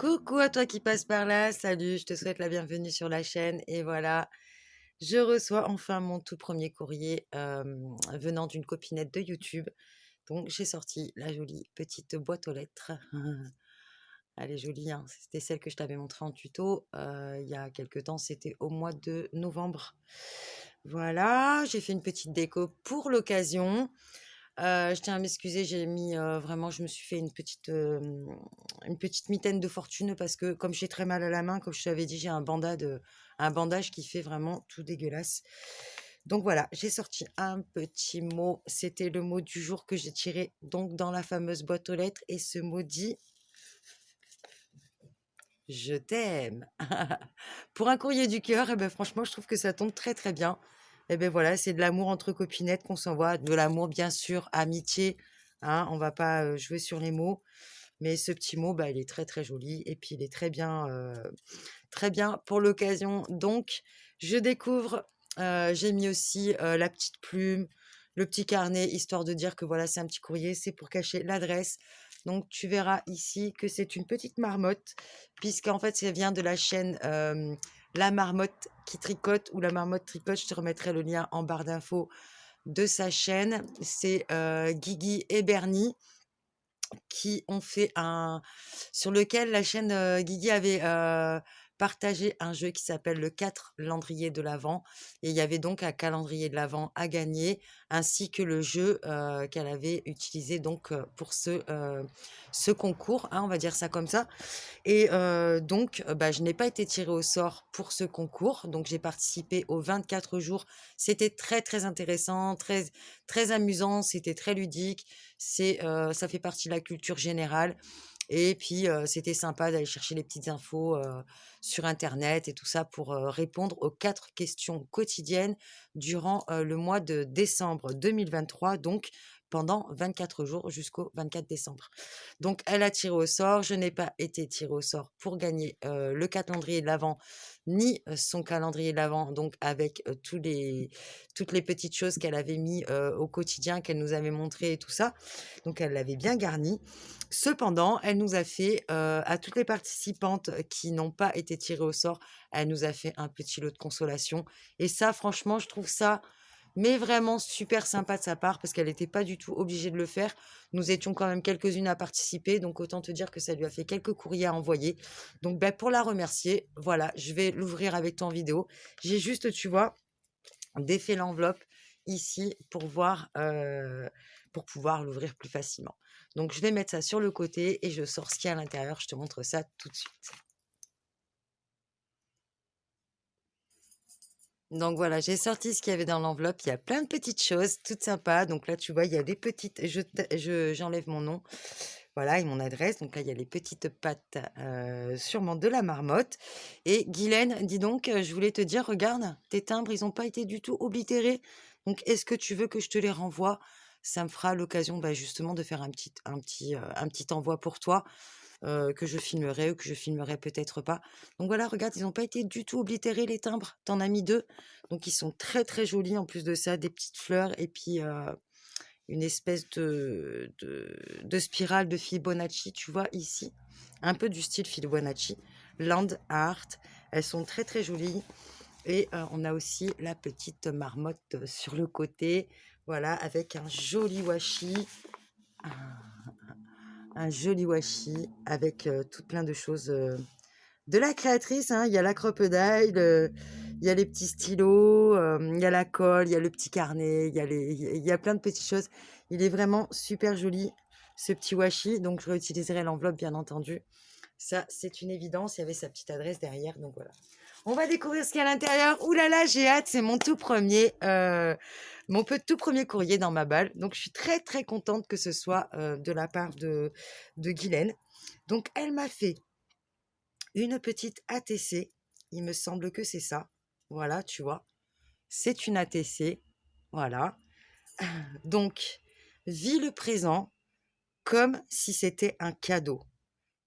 Coucou à toi qui passe par là, salut, je te souhaite la bienvenue sur la chaîne et voilà, je reçois enfin mon tout premier courrier venant d'une copinette de YouTube. Donc j'ai sorti la jolie petite boîte aux lettres. Elle est jolie, hein. C'était celle que je t'avais montrée en tuto il y a quelques temps, c'était au mois de novembre. Voilà, j'ai fait une petite déco pour l'occasion. Je tiens à m'excuser, j'ai mis, vraiment je me suis fait une petite mitaine de fortune parce que comme j'ai très mal à la main, comme je t'avais dit, j'ai un bandage qui fait vraiment tout dégueulasse. Donc voilà, j'ai sorti un petit mot, c'était le mot du jour que j'ai tiré donc dans la fameuse boîte aux lettres et ce mot dit: «Je t'aime». Pour un courrier du cœur et ben franchement, je trouve que ça tombe très, très bien. Et ben voilà, c'est de l'amour entre copinettes qu'on s'envoie, de l'amour bien sûr, amitié, hein, on va pas, jouer sur les mots, mais ce petit mot, bah, il est très, très joli et puis il est très bien pour l'occasion. Donc je découvre, j'ai mis aussi, la petite plume, le petit carnet, histoire de dire que voilà, c'est un petit courrier, c'est pour cacher l'adresse. Donc tu verras ici que c'est une petite marmotte, puisqu'en fait, ça vient de la chaîne, La Marmotte qui tricote ou La Marmotte tricote. Je te remettrai le lien en barre d'infos de sa chaîne. C'est, Guigui et Bernie qui ont fait un sur lequel la chaîne, Guigui avait, partagé un jeu qui s'appelle le calendrier de l'Avent et il y avait donc un calendrier de l'Avent à gagner, ainsi que le jeu, qu'elle avait utilisé donc, pour ce concours, hein, on va dire ça comme ça. Et donc, bah, je n'ai pas été tirée au sort pour ce concours, donc j'ai participé aux 24 jours. C'était très, très intéressant, très très amusant, c'était très ludique. Ça fait partie de la culture générale et puis, c'était sympa d'aller chercher les petites infos, sur internet et tout ça pour, répondre aux 4 questions quotidiennes durant, le mois de décembre 2023, donc pendant 24 jours jusqu'au 24 décembre. Donc elle a tiré au sort, je n'ai pas été tirée au sort pour gagner, le calendrier de l'Avent, ni, son calendrier de l'Avent, donc avec, toutes les petites choses qu'elle avait mis, au quotidien, qu'elle nous avait montré et tout ça. Donc elle l'avait bien garni. Cependant, elle nous a fait, à toutes les participantes qui n'ont pas été tirées au sort, elle nous a fait un petit lot de consolation et ça franchement, je trouve ça mais vraiment super sympa de sa part parce qu'elle n'était pas du tout obligée de le faire. Nous étions quand même quelques-unes à participer, donc autant te dire que ça lui a fait quelques courriers à envoyer. Donc, bah, pour la remercier, voilà, je vais l'ouvrir avec toi en vidéo. J'ai juste, tu vois, défait l'enveloppe ici pour pouvoir l'ouvrir plus facilement. Donc, je vais mettre ça sur le côté et je sors ce qu'il y a à l'intérieur. Je te montre ça tout de suite. Donc voilà, j'ai sorti ce qu'il y avait dans l'enveloppe. Il y a plein de petites choses, toutes sympas. Donc là, tu vois, il y a des petites. J'enlève mon nom, voilà, et mon adresse. Donc là, il y a les petites pattes, sûrement de la marmotte. Et Guylaine, dis donc, je voulais te dire, regarde, tes timbres, ils n'ont pas été du tout oblitérés. Donc, est-ce que tu veux que je te les renvoie? Ça me fera l'occasion, bah, justement, de faire un petit envoi pour toi que je filmerai ou que je filmerai peut-être pas. Donc voilà, regarde, ils n'ont pas été du tout oblitérés les timbres. T'en as mis 2, donc ils sont très, très jolis en plus de ça, des petites fleurs et puis, une espèce de spirale de Fibonacci, tu vois ici? Un peu du style Fibonacci, Land Art. Elles sont très, très jolies et on a aussi la petite marmotte, sur le côté, voilà, avec un joli washi. Un joli washi avec, tout plein de choses, de la créatrice, hein. Il y a la crocodile, il y a les petits stylos, il y a la colle, il y a le petit carnet, il y a plein de petites choses. Il est vraiment super joli, ce petit washi, donc je réutiliserai l'enveloppe bien entendu. Ça, c'est une évidence, il y avait sa petite adresse derrière, donc voilà. On va découvrir ce qu'il y a à l'intérieur. Ouh là là, j'ai hâte, c'est tout premier courrier dans ma balle. Donc je suis très, très contente que ce soit, de la part de Guylaine. Donc elle m'a fait une petite ATC, il me semble que c'est ça. Voilà, tu vois? C'est une ATC, voilà. Donc, vis le présent comme si c'était un cadeau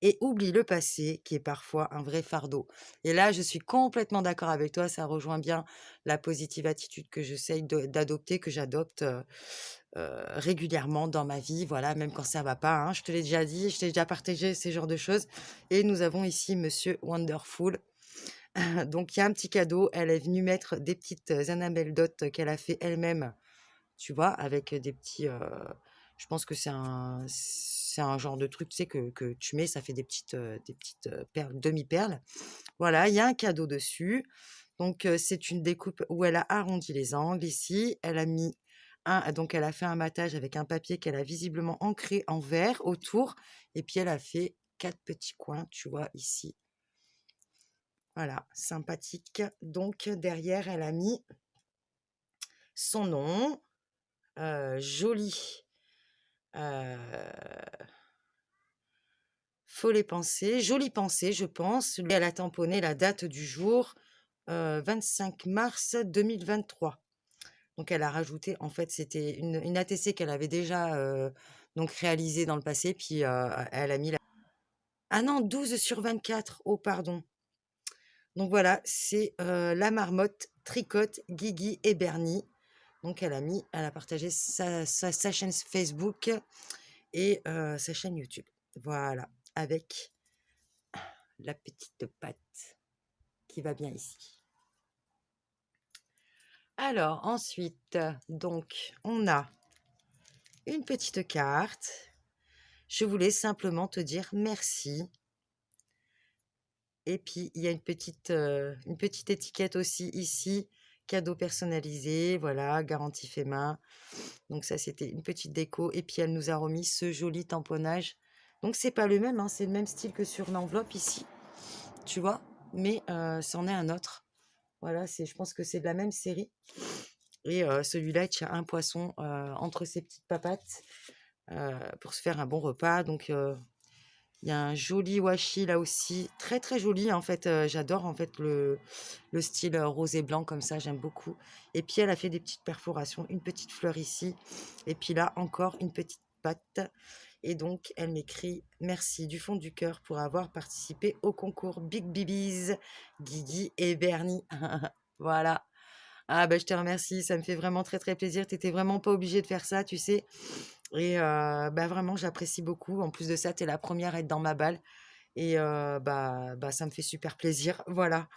et oublie le passé qui est parfois un vrai fardeau. Et là, je suis complètement d'accord avec toi, ça rejoint bien la positive attitude que j'essaye d'adopter, que j'adopte régulièrement dans ma vie, voilà, même quand ça va pas, hein. Je te l'ai déjà dit, je t'ai déjà partagé ces genres de choses et nous avons ici monsieur Wonderful. Donc il y a un petit cadeau, elle est venue mettre des petites, Annabelle Dot qu'elle a fait elle-même, tu vois? Avec, des petits, je pense que c'est un genre de truc, tu sais, que tu mets, ça fait des petites, perles, demi-perles. Voilà, il y a un cadeau dessus. Donc, c'est une découpe où elle a arrondi les angles ici. Elle a mis donc elle a fait un matage avec un papier qu'elle a visiblement ancré en vert autour et puis elle a fait 4 petits coins, tu vois, ici. Voilà, sympathique. Donc derrière, elle a mis son nom, joli, heu, Follet pensée, jolie pensée, je pense. Elle a tamponné la date du jour, 25 mars 2023. Donc elle a rajouté, en fait, c'était une ATC qu'elle avait déjà, donc réalisée dans le passé, puis, elle a mis la ah non, 12/24, oh pardon. Donc voilà, c'est, la marmotte tricote Guigui et Bernie. Donc elle a partagé sa chaîne Facebook et sa chaîne YouTube. Voilà, avec la petite patte qui va bien ici. Alors ensuite, donc on a une petite carte. Je voulais simplement te dire merci. Et puis, il y a une petite étiquette aussi ici, cadeau personnalisé, voilà, garantie fait main. Donc ça, c'était une petite déco. Et puis, elle nous a remis ce joli tamponnage. Donc, c'est pas le même, hein, c'est le même style que sur l'enveloppe ici, tu vois, mais c'en est un autre. Voilà, je pense que c'est de la même série. Et celui-là, il tient un poisson entre ses petites papates pour se faire un bon repas. Donc, il y a un joli washi là aussi, très très joli en fait. J'adore en fait le style rose et blanc comme ça, j'aime beaucoup. Et puis elle a fait des petites perforations, une petite fleur ici, et puis là encore une petite patte. Et donc elle m'écrit merci du fond du cœur pour avoir participé au concours Big Bibies, Guigui et Bernie. Voilà. Ah bah je te remercie, ça me fait vraiment très très plaisir. T'étais vraiment pas obligé de faire ça, tu sais. Et bah, vraiment, j'apprécie beaucoup. En plus de ça, tu es la première à être dans ma balle et bah, ça me fait super plaisir. Voilà.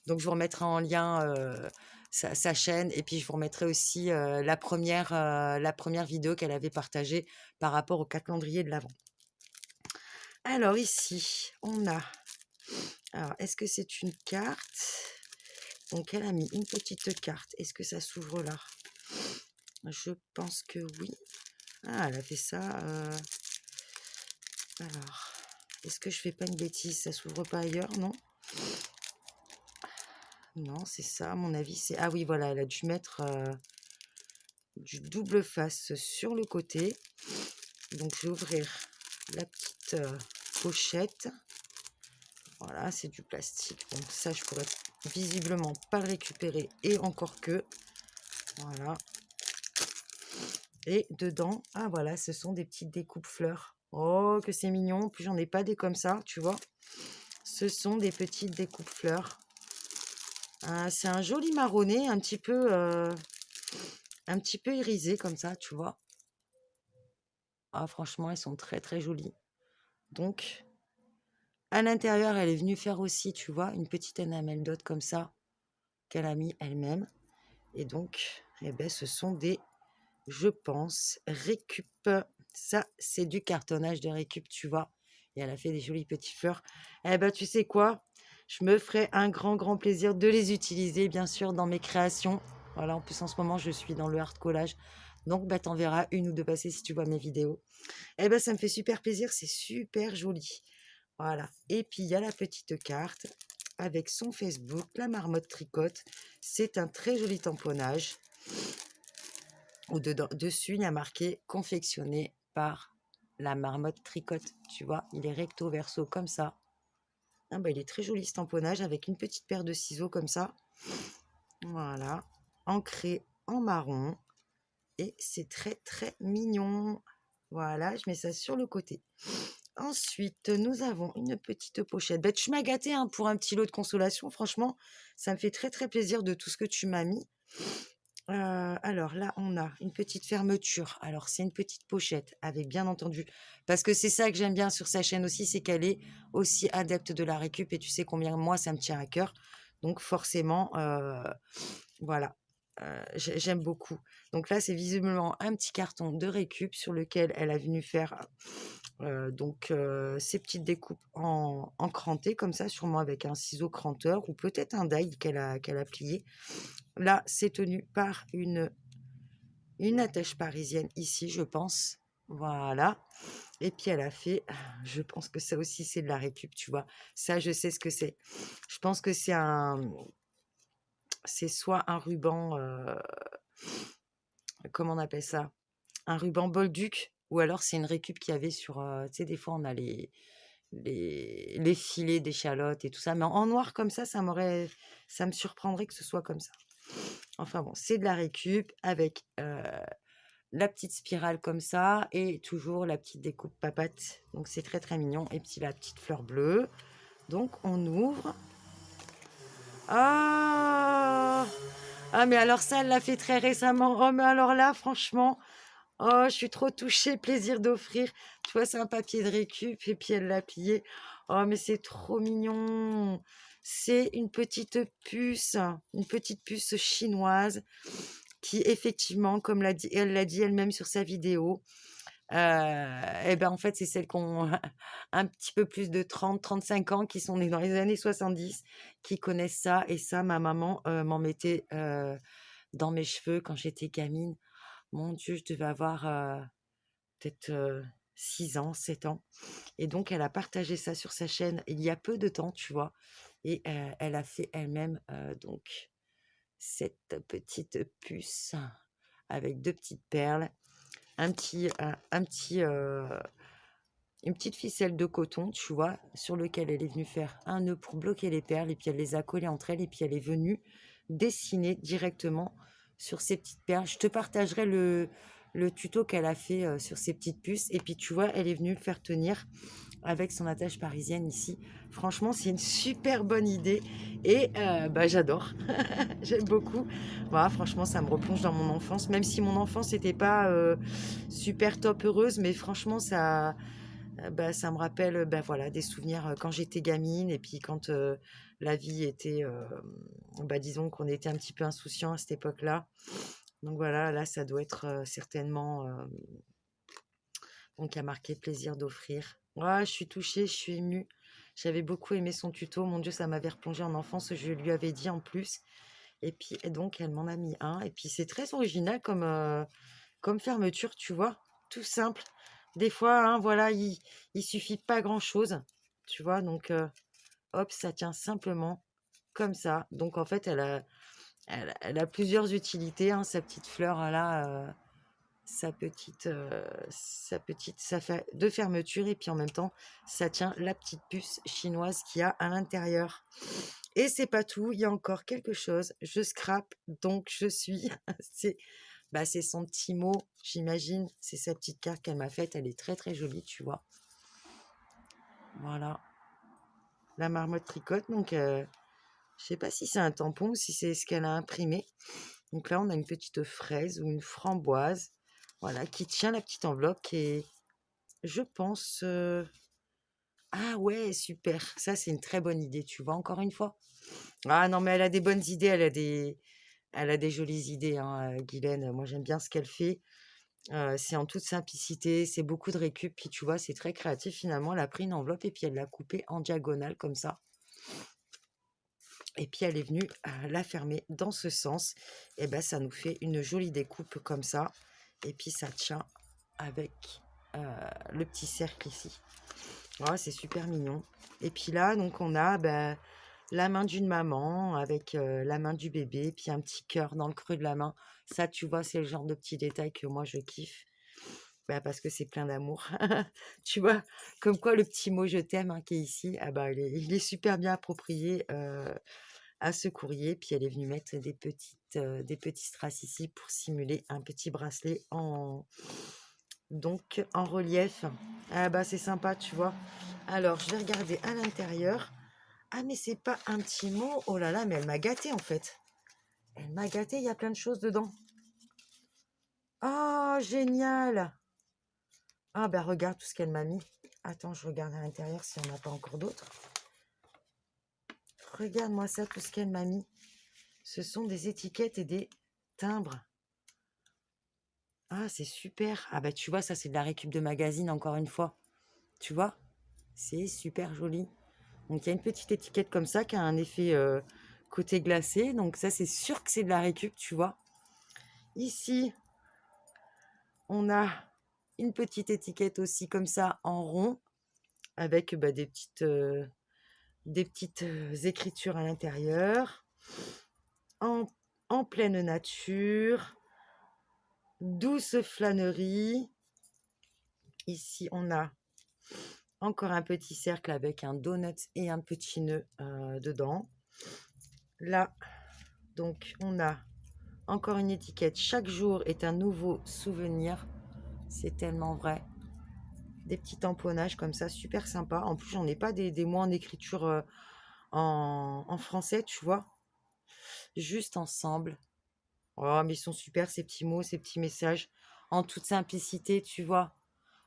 Donc je vous remettrai en lien, sa chaîne et puis je vous remettrai aussi, la première vidéo qu'elle avait partagée par rapport au calendrier de l'avent. Alors ici, on a alors est-ce que c'est une carte? Donc elle a mis une petite carte. Est-ce que ça s'ouvre là? Je pense que oui. Ah, elle a fait ça, alors, est-ce que je fais pas une bêtise? Ça s'ouvre pas ailleurs, non? Non, c'est ça, à mon avis, c'est ah oui, voilà, elle a dû mettre, du double face sur le côté. Donc je vais ouvrir la petite, pochette. Voilà, c'est du plastique, donc ça, je pourrais visiblement pas le récupérer et encore que. Voilà. Et dedans, ah voilà, ce sont des petites découpes fleurs. Oh, que c'est mignon. Puis j'en ai pas des comme ça, tu vois. Ce sont des petites découpes fleurs. Ah, c'est un joli marronné, un petit peu irisé comme ça, tu vois. Ah, franchement, elles sont très très jolies. Donc, à l'intérieur, elle est venue faire aussi, tu vois, une petite enamel dot comme ça qu'elle a mis elle-même. Et donc, eh ben, ce sont des, je pense, récup. Ça, c'est du cartonnage de récup, tu vois. Et elle a fait des jolies petites fleurs. Eh ben, tu sais quoi? Je me ferai un grand, grand plaisir de les utiliser, bien sûr, dans mes créations. Voilà, en plus, en ce moment, je suis dans le hard collage. Donc, bah, t'en verras une ou deux passer si tu vois mes vidéos. Eh ben, ça me fait super plaisir, c'est super joli. Voilà. Et puis, il y a la petite carte avec son Facebook, la marmotte tricote. C'est un très joli tamponnage. Dessus, il y a marqué confectionné par la marmotte tricote. Tu vois, il est recto verso comme ça. Ah bah, il est très joli ce tamponnage avec une petite paire de ciseaux comme ça. Voilà, ancré en marron. Et c'est très très mignon. Voilà, je mets ça sur le côté. Ensuite, nous avons une petite pochette. Bah, tu m'as gâté hein, pour un petit lot de consolation. Franchement, ça me fait très très plaisir de tout ce que tu m'as mis. Alors là, on a une petite fermeture. Alors, c'est une petite pochette avec bien entendu parce que c'est ça que j'aime bien sur sa chaîne aussi, c'est qu'elle est aussi adepte de la récup et tu sais combien moi ça me tient à cœur. Donc forcément, voilà, j'aime beaucoup. Donc là, c'est visiblement un petit carton de récup sur lequel elle a venu faire, ces petites découpes en cranté comme ça, sûrement avec un ciseau cranteur ou peut-être un die qu'elle a plié. Là, c'est tenu par une attache parisienne ici, je pense. Voilà. Et puis elle a fait, je pense que ça aussi c'est de la récup, tu vois. Ça, je sais ce que c'est. Je pense que c'est soit un ruban, comment on appelle ça? Un ruban Bolduc, ou alors c'est une récup qu'il y avait sur, tu sais, des fois on a les filets d'échalotes et tout ça, mais en noir comme ça me surprendrait que ce soit comme ça. Enfin bon, c'est de la récup avec la petite spirale comme ça et toujours la petite découpe papate. Donc c'est très très mignon. Et puis la petite fleur bleue. Donc on ouvre. Ah, ah mais alors ça, elle l'a fait très récemment. Oh mais alors là, franchement, oh, je suis trop touchée. Plaisir d'offrir. Tu vois, c'est un papier de récup et puis elle l'a plié. Oh mais c'est trop mignon. C'est une petite puce chinoise qui effectivement, comme elle l'a dit elle-même sur sa vidéo, et ben, en fait, c'est celles qui ont un petit peu plus de 30-35 ans, qui sont nées dans les années 70, qui connaissent ça. Et ça, ma maman m'en mettait dans mes cheveux quand j'étais gamine. Mon Dieu, je devais avoir peut-être 6 ans, 7 ans. Et donc, elle a partagé ça sur sa chaîne il y a peu de temps, tu vois. Et elle a fait elle-même donc cette petite puce avec deux petites perles, un petit, une petite ficelle de coton, tu vois, sur lequel elle est venue faire un nœud pour bloquer les perles, et puis elle les a collées entre elles, et puis elle est venue dessiner directement sur ces petites perles. Je te partagerai le tuto qu'elle a fait sur ces petites puces, et puis tu vois, elle est venue le faire tenir avec son attache parisienne ici. Franchement, c'est une super bonne idée, et bah, j'adore. J'aime beaucoup. Voilà, franchement, ça me replonge dans mon enfance, même si mon enfance n'était pas super top heureuse, mais franchement, bah, ça me rappelle bah, voilà, des souvenirs quand j'étais gamine, et puis quand la vie était, bah, disons qu'on était un petit peu insouciant à cette époque-là. Donc voilà, là, ça doit être certainement, donc à marquer plaisir d'offrir. Ouais, je suis touchée, je suis émue. J'avais beaucoup aimé son tuto. Mon Dieu, ça m'avait replongé en enfance. Je lui avais dit en plus. Et puis, et donc, elle m'en a mis un. Et puis, c'est très original comme fermeture, tu vois. Tout simple. Des fois, hein, voilà, il suffit pas grand-chose. Tu vois, donc, hop, ça tient simplement comme ça. Donc, en fait, elle a plusieurs utilités, hein, sa petite fleur, là, ça fait de fermeture. Et puis, en même temps, ça tient la petite puce chinoise qu'il y a à l'intérieur. Et c'est pas tout, il y a encore quelque chose. Je scrape, donc je suis. c'est c'est son petit mot, j'imagine. C'est sa petite carte qu'elle m'a faite. Elle est très très jolie, tu vois. Voilà. La marmotte tricote. Donc, je sais pas si c'est un tampon ou si c'est ce qu'elle a imprimé. Donc là, on a une petite fraise ou une framboise. Voilà, qui tient la petite enveloppe qui est, je pense. Ah ouais, super. Ça, c'est une très bonne idée, tu vois, encore une fois. Ah non, mais elle a des bonnes idées, elle a des jolies idées, hein, Guylaine. Moi, j'aime bien ce qu'elle fait. C'est en toute simplicité, c'est beaucoup de récup. Puis tu vois, c'est très créatif finalement. Elle a pris une enveloppe et puis elle l'a coupée en diagonale comme ça. Et puis elle est venue la fermer dans ce sens. Et ben, ça nous fait une jolie découpe comme ça. Et puis ça tient avec le petit cercle ici. Ouais, c'est super mignon. Et puis là, donc on a la main d'une maman avec la main du bébé, puis un petit cœur dans le creux de la main. Ça, tu vois, c'est le genre de petit détail que moi, je kiffe. Parce que c'est plein d'amour. Tu vois, comme quoi le petit mot «je t'aime» hein, qui est ici, ah bah, il est super bien approprié à ce courrier. Puis elle est venue mettre des petits strass ici pour simuler un petit bracelet en relief. Ah bah c'est sympa, tu vois. Alors, je vais regarder à l'intérieur. Ah, mais c'est pas un petit mot. Oh là là, mais elle m'a gâtée en fait. Elle m'a gâté, il y a plein de choses dedans. Oh, génial! Ah, bah regarde tout ce qu'elle m'a mis. Attends, je regarde à l'intérieur si on n'a pas encore d'autres. Regarde-moi ça, tout ce qu'elle m'a mis. Ce sont des étiquettes et des timbres. Ah, c'est super. Ah, bah tu vois, ça, c'est de la récup de magazine, encore une fois. Tu vois? C'est super joli. Donc, il y a une petite étiquette comme ça qui a un effet côté glacé. Donc, ça, c'est sûr que c'est de la récup, tu vois. Ici, on a une petite étiquette aussi comme ça en rond avec bah, des petites écritures à l'intérieur. En pleine nature. Douce flânerie. Ici, on a encore un petit cercle avec un donut et un petit nœud dedans. Là, donc, on a encore une étiquette. Chaque jour est un nouveau souvenir. C'est tellement vrai. Des petits tamponnages comme ça, super sympa. En plus, j'en ai pas des mots en écriture en français, tu vois. Juste ensemble. Oh, mais ils sont super, ces petits mots, ces petits messages. En toute simplicité, tu vois.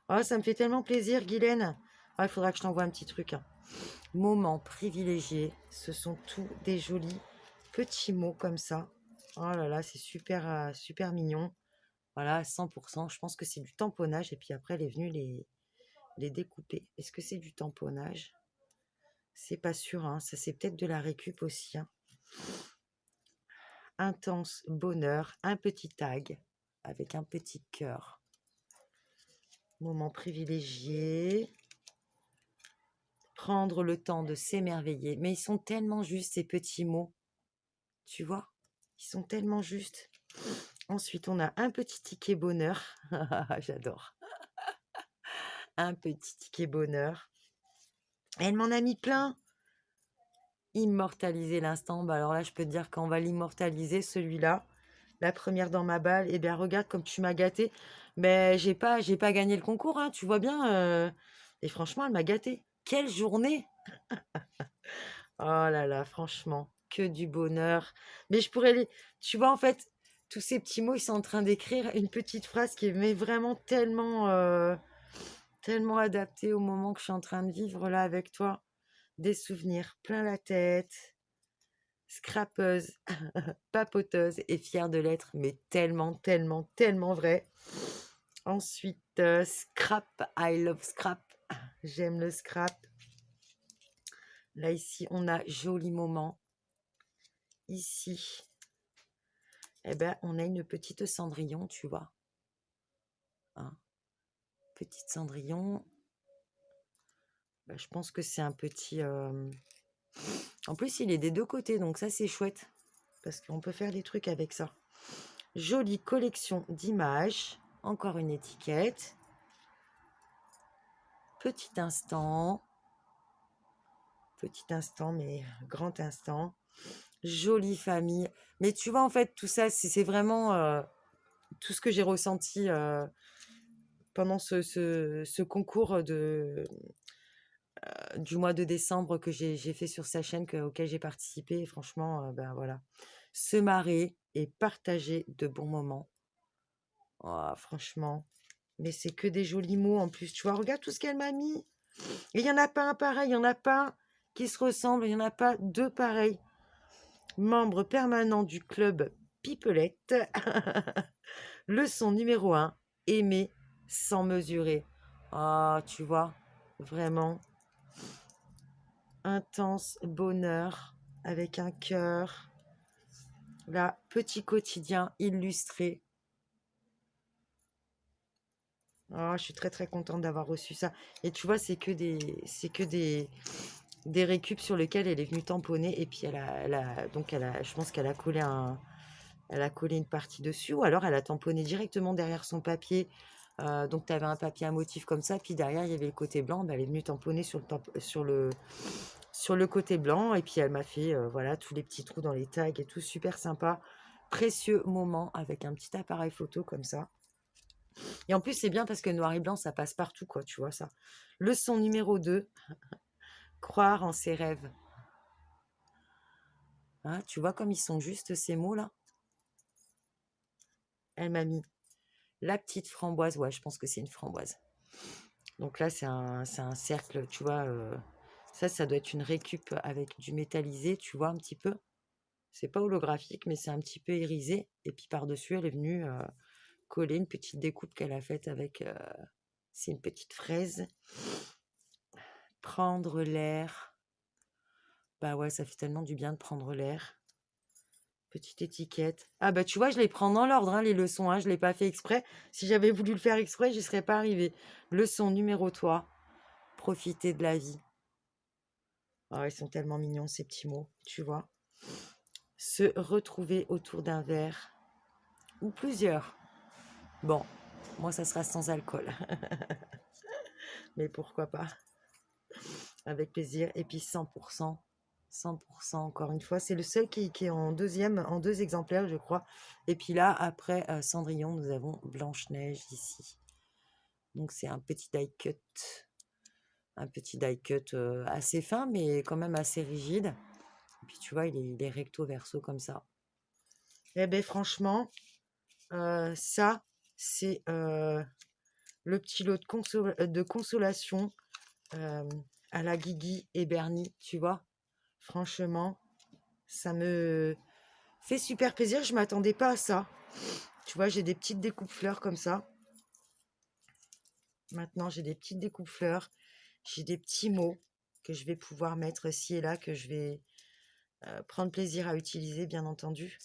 Oh, ça me fait tellement plaisir, Guylaine. Ah, il faudra que je t'envoie un petit truc, hein. Moment privilégié. Ce sont tous des jolis petits mots comme ça. Oh là là, c'est super, super mignon. Voilà, 100%. Je pense que c'est du tamponnage. Et puis après, elle est venue les découper. Est-ce que c'est du tamponnage? C'est pas sûr, hein. Ça, c'est peut-être de la récup aussi, hein. Intense bonheur. Un petit tag avec un petit cœur. Moment privilégié. Prendre le temps de s'émerveiller. Mais ils sont tellement justes, ces petits mots. Tu vois? Ils sont tellement justes. Ensuite, on a un petit ticket bonheur. J'adore. Un petit ticket bonheur. Elle m'en a mis plein. Immortaliser l'instant. Bah alors là, je peux te dire qu'on va l'immortaliser, celui-là. La première dans ma balle. Eh bien, regarde comme tu m'as gâté. Mais j'ai pas gagné le concours, hein, tu vois bien. Et franchement, elle m'a gâté. Quelle journée! Oh là là, franchement, que du bonheur. Mais je pourrais les... Tu vois, en fait, tous ces petits mots, ils sont en train d'écrire une petite phrase qui est mais vraiment tellement adaptée au moment que je suis en train de vivre là avec toi. Des souvenirs plein la tête, scrapeuse, papoteuse et fière de l'être, mais tellement vrai. Ensuite, scrap, I love scrap. J'aime le scrap. Là, ici, on a joli moment. Ici, eh ben, on a une petite Cendrillon, tu vois. Hein, petite Cendrillon. Ben, je pense que c'est un petit... En plus, il est des deux côtés, donc ça, c'est chouette. Parce qu'on peut faire des trucs avec ça. Jolie collection d'images. Encore une étiquette. Petit instant. Petit instant, mais grand instant. Jolie famille. Mais tu vois, en fait, tout ça, c'est vraiment tout ce que j'ai ressenti pendant ce concours du mois de décembre que j'ai fait sur sa chaîne auquel j'ai participé. Et franchement, ben voilà. Se marrer et partager de bons moments. Oh, franchement. Mais c'est que des jolis mots en plus. Tu vois, regarde tout ce qu'elle m'a mis. Et il n'y en a pas un pareil, il n'y en a pas un qui se ressemble, il n'y en a pas deux pareils. Membre permanent du club Pipelette. Leçon numéro 1, aimer sans mesurer. Ah, tu vois, vraiment intense bonheur avec un cœur. Là, petit quotidien illustré. Ah, je suis très contente d'avoir reçu ça. Et tu vois, c'est que des récup sur lesquels elle est venue tamponner. Et puis je pense qu'elle a collé elle a collé une partie dessus. Ou alors elle a tamponné directement derrière son papier. Donc tu avais un papier à motif comme ça. Puis derrière, il y avait le côté blanc. Ben, elle est venue tamponner sur le côté blanc. Et puis elle m'a fait voilà, tous les petits trous dans les tags et tout. Super sympa. Précieux moment avec un petit appareil photo comme ça. Et en plus, c'est bien parce que noir et blanc, ça passe partout, quoi, tu vois ça. Leçon numéro 2, croire en ses rêves. Hein, tu vois comme ils sont justes ces mots-là? Elle m'a mis la petite framboise. Ouais, je pense que c'est une framboise. Donc là, c'est un cercle, tu vois. Ça doit être une récup avec du métallisé, tu vois, un petit peu. C'est pas holographique, mais c'est un petit peu irisé. Et puis par-dessus, elle est venue coller une petite découpe qu'elle a faite avec... c'est une petite fraise. Prendre l'air. Bah ouais, ça fait tellement du bien de prendre l'air. Petite étiquette. Ah bah tu vois, je les prends dans l'ordre, hein, les leçons. Hein, je ne l'ai pas fait exprès. Si j'avais voulu le faire exprès, je n'y serais pas arrivée. Leçon numéro 3. Profiter de la vie. Oh, ils sont tellement mignons, ces petits mots, tu vois. Se retrouver autour d'un verre. Ou plusieurs. Bon, moi, ça sera sans alcool. Mais pourquoi pas. Avec plaisir. Et puis 100%. 100%, encore une fois. C'est le seul qui est en deuxième, en 2 exemplaires, je crois. Et puis là, après Cendrillon, nous avons Blanche-Neige ici. Donc c'est un petit die cut. Un petit die cut assez fin, mais quand même assez rigide. Et puis tu vois, il est recto verso comme ça. Eh bien franchement, ça, c'est le petit lot de consolation à la Guigui et Bernie, tu vois. Franchement, ça me fait super plaisir. Je m'attendais pas à ça. Tu vois, j'ai des petites découpes fleurs comme ça. Maintenant, j'ai des petites découpes fleurs. J'ai des petits mots que je vais pouvoir mettre ci et là, que je vais prendre plaisir à utiliser, bien entendu.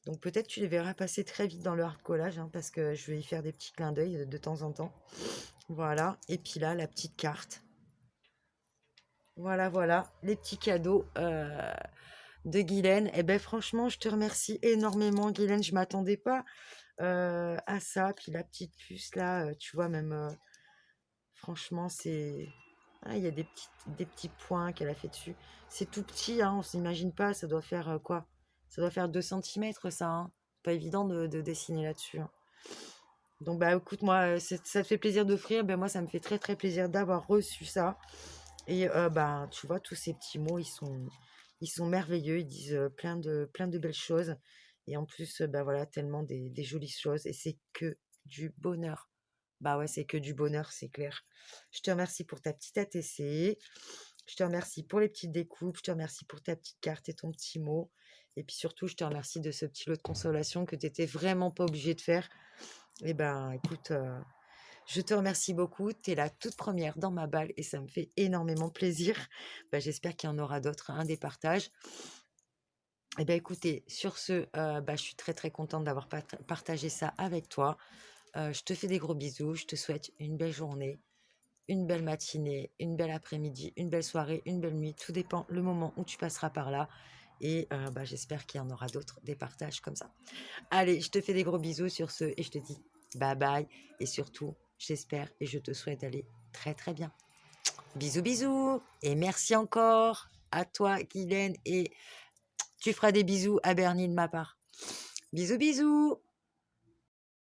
Donc peut-être tu les verras passer très vite dans le hard collage, hein, parce que je vais y faire des petits clins d'œil de temps en temps. Voilà. Et puis là, la petite carte. Voilà, voilà, les petits cadeaux de Guylaine. Eh ben franchement, je te remercie énormément, Guylaine. Je m'attendais pas à ça. Puis la petite puce là, tu vois, même franchement, c'est... Ah, il y a des petits points qu'elle a fait dessus. C'est tout petit, hein, on s'imagine pas. Ça doit faire quoi? Ça doit faire 2 centimètres, ça. Hein. Pas évident de dessiner là-dessus. Hein. Donc, bah écoute, moi, ça te fait plaisir d'offrir. Ben, moi, ça me fait très, très plaisir d'avoir reçu ça. Et bah, tu vois, tous ces petits mots, ils sont merveilleux. Ils disent plein de belles choses. Et en plus, bah voilà, tellement des jolies choses. Et c'est que du bonheur. Bah ouais, c'est que du bonheur, c'est clair. Je te remercie pour ta petite ATC. Je te remercie pour les petites découpes. Je te remercie pour ta petite carte et ton petit mot. Et puis surtout, je te remercie de ce petit lot de consolation que tu n'étais vraiment pas obligé de faire. Et ben, écoute, je te remercie beaucoup. Tu es la toute première dans ma balle et ça me fait énormément plaisir. Bah, j'espère qu'il y en aura d'autres, un des partages. Et ben écoutez, sur ce, bah, je suis très très contente d'avoir partagé ça avec toi. Je te fais des gros bisous. Je te souhaite une belle journée, une belle matinée, une belle après-midi, une belle soirée, une belle nuit. Tout dépend le moment où tu passeras par là. Et bah, j'espère qu'il y en aura d'autres, des partages comme ça. Allez, je te fais des gros bisous sur ce et je te dis bye bye. Et surtout, j'espère et je te souhaite d'aller très très bien. Bisous bisous et merci encore à toi Guylaine et tu feras des bisous à Bernie de ma part. Bisous bisous.